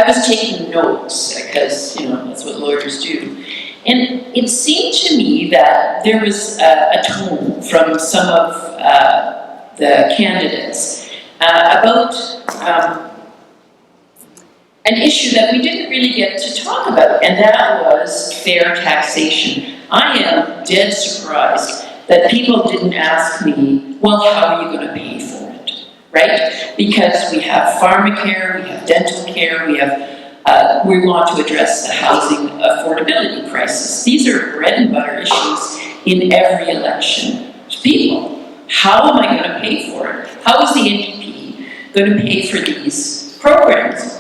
I was taking notes because, that's what lawyers do. And it seemed to me that there was a tone from some of the candidates about an issue that we didn't really get to talk about, and that was fair taxation. I am dead surprised that people didn't ask me, well, how are you going to pay for it, right? Because we have pharmacare, we have dental care, we want to address the housing affordability crisis. These are bread and butter issues in every election to people. How am I going to pay for it? How is the NDP going to pay for these programs?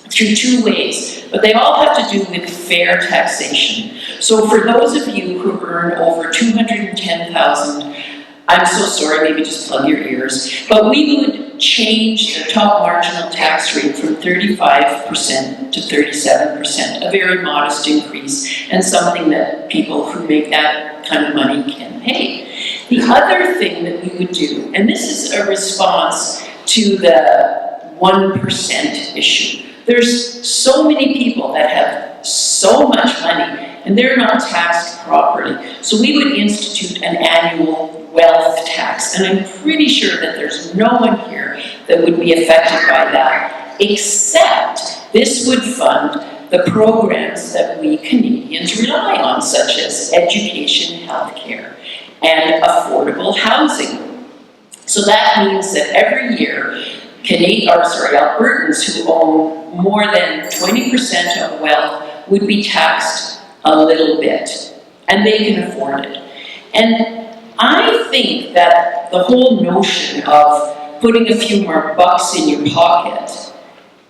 Through two ways, but they all have to do with fair taxation. So for those of you who earn over $210,000, I'm so sorry, maybe just plug your ears, but we would change the top marginal tax rate from 35% to 37%, a very modest increase, and something that people who make that kind of money can pay. The other thing that we would do, and this is a response to the 1% issue. There's so many people that have so much money and they're not taxed properly. So we would institute an annual wealth tax, and I'm pretty sure that there's no one here that would be affected by that, except this would fund the programs that we Canadians rely on, such as education, healthcare, and affordable housing. So that means that every year, Albertans who own more than 20% of wealth would be taxed a little bit, and they can afford it. And I think that the whole notion of putting a few more bucks in your pocket,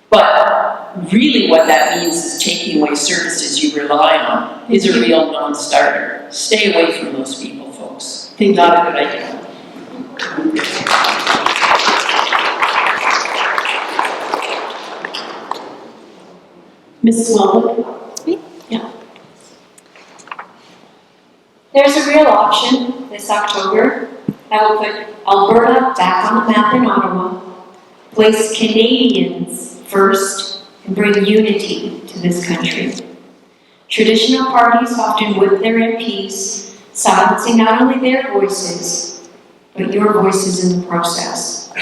but really what that means is taking away services you rely on, is a real non-starter. Stay away from those people, folks. Not a good idea. Mrs. Wellwood? Yeah. There's a real option this October that will put Alberta back on the map in Ottawa, place Canadians first, and bring unity to this country. Traditional parties often whip their MPs, silencing not only their voices, but your voices in the process.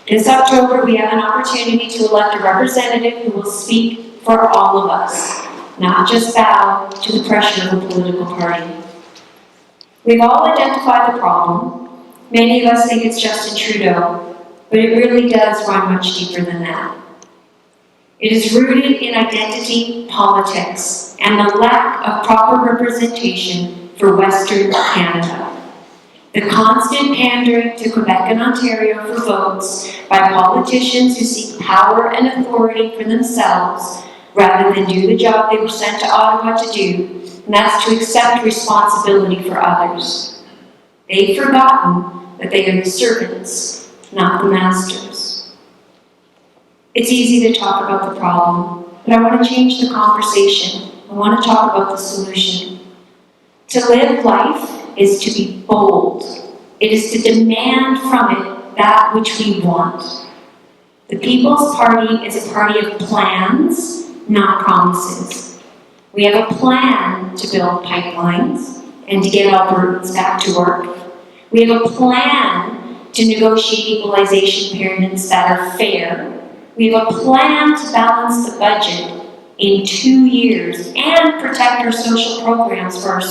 This October, we have an opportunity to elect a representative who will speak for all of us, not just bow to the pressure of a political party. We've all identified the problem. Many of us think it's Justin Trudeau, but it really does run much deeper than that. It is rooted in identity politics and the lack of proper representation for Western Canada. The constant pandering to Quebec and Ontario for votes by politicians who seek power and authority for themselves rather than do the job they were sent to Ottawa to do, and that's to accept responsibility for others. They've forgotten that they are the servants, not the masters. It's easy to talk about the problem, but I want to change the conversation. I want to talk about the solution. To live life is to be bold. It is to demand from it that which we want. The People's Party is a party of plans, not promises. We have a plan to build pipelines and to get Albertans back to work. We have a plan to negotiate equalization payments that are fair. We have a plan to balance the budget in 2 years and protect our social programs for our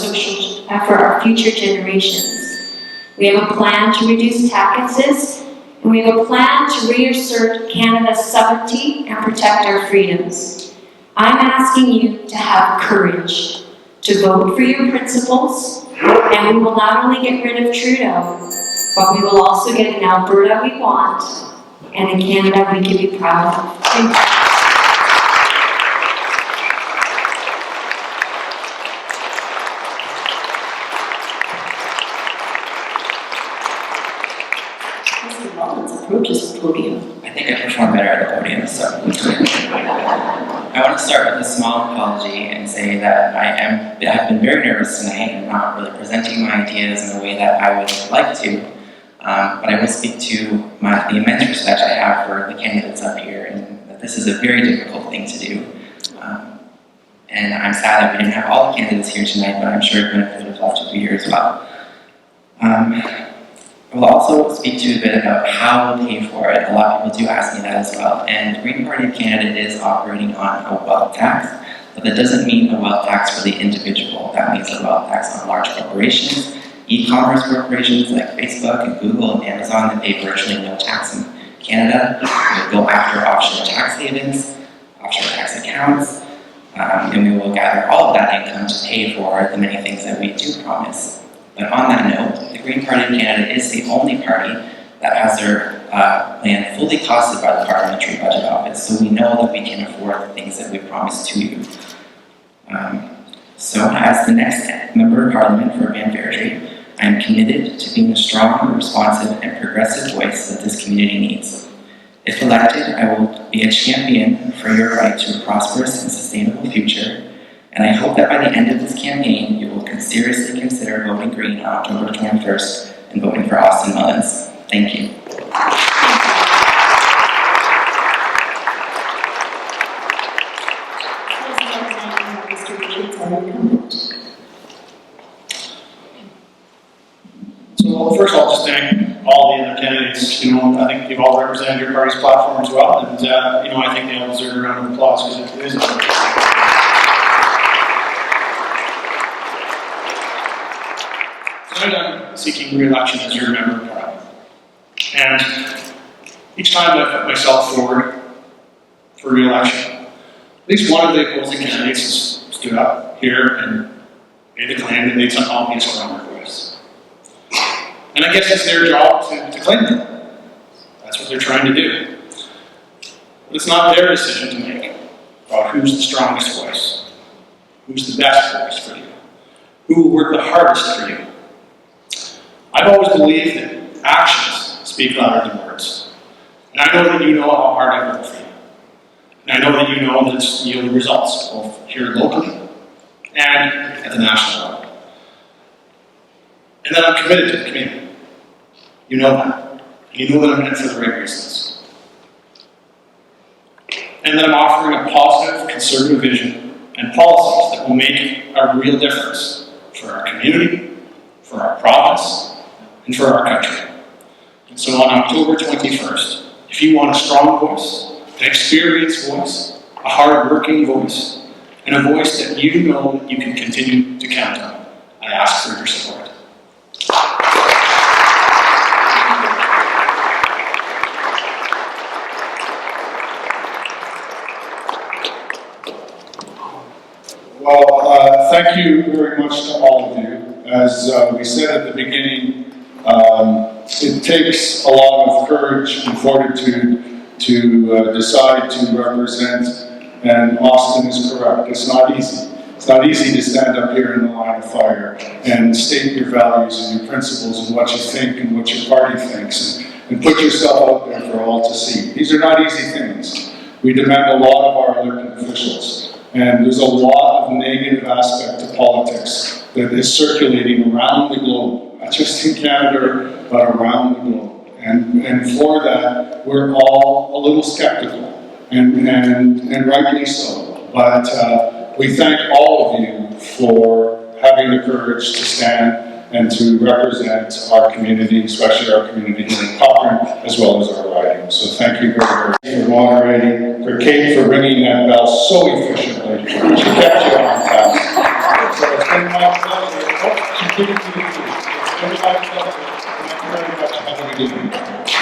future generations. We have a plan to reduce taxes, and we have a plan to reassert Canada's sovereignty and protect our freedoms. I'm asking you to have courage, to vote for your principles, and we will not only get rid of Trudeau, but we will also get an Alberta we want and a Canada we can be proud of. Thank you. Approaches the podium. I think I perform better at the podium, so I want to start with a small apology and say that I've been very nervous tonight and not really presenting my ideas in the way that I would like to, but I will speak to the immense respect I have for the candidates up here, and that this is a very difficult And I'm sad that we didn't have all the candidates here tonight, but I'm sure it would have loved to be here as well. We'll also speak to a bit about how we'll pay for it. A lot of people do ask me that as well. And the Green Party of Canada is operating on a wealth tax, but that doesn't mean a wealth tax for the individual. That means a wealth tax on large corporations, e-commerce corporations like Facebook and Google and Amazon that pay virtually no tax in Canada. We'll go after offshore tax havens, offshore tax accounts, and we will gather all of that income to pay for the many things that we do promise. But on that note, the Green Party of Canada is the only party that has their plan fully costed by the Parliamentary Budget Office, so we know that we can afford the things that we promised to you. So as the next Member of Parliament for Banff-Airdrie, I am committed to being a strong, responsive, and progressive voice that this community needs. If elected, I will be a champion for your right to a prosperous and sustainable future, and I hope that by the end of this campaign, you will seriously consider voting Green on October 21st and voting for Austin Mullins. Thank you. So first of all, just thank all the other candidates. I think you've all represented your party's platform as well, and I think they all deserve a round of applause because it is important. I'm seeking re-election as your member of Parliament. And each time I put myself forward for re-election, at least one of the opposing candidates has stood up here and made a claim that they'd somehow be a stronger voice. And I guess it's their job to claim that. That's what they're trying to do. But it's not their decision to make about who's the strongest voice, who's the best voice for you, who will work the hardest for you. I've always believed that actions speak louder than words. And I know that you know how hard I work for you. And I know that you know that it's yielding results, both here locally and at the national level. And that I'm committed to the community. You know that. And you know that I'm in it for the right reasons. And that I'm offering a positive, conservative vision and policies that will make a real difference for our community, for our province, and for our country. And so on October 21st, if you want a strong voice, an experienced voice, a hard-working voice, and a voice that you know that you can continue to count on, I ask for your support. Well, thank you very much to all of you. As we said at the beginning, it takes a lot of courage and fortitude to decide to represent, and Austin is correct. It's not easy. It's not easy to stand up here in the line of fire and state your values and your principles and what you think and what your party thinks and put yourself out there for all to see. These are not easy things. We demand a lot of our elected officials. And there's a lot of negative aspect to politics that is circulating around the globe, not just in Canada, but around the globe. And for that, we're all a little skeptical, and rightly so. But we thank all of you for having the courage to stand and to represent our community, especially our community here in Cochrane, as well as our riding. So thank you very much for moderating, for Kate for ringing that bell so efficiently. She kept you on task. So it's been my pleasure. Oh, she did it to you too. It's been my pleasure. Thank you very much. Have a good evening.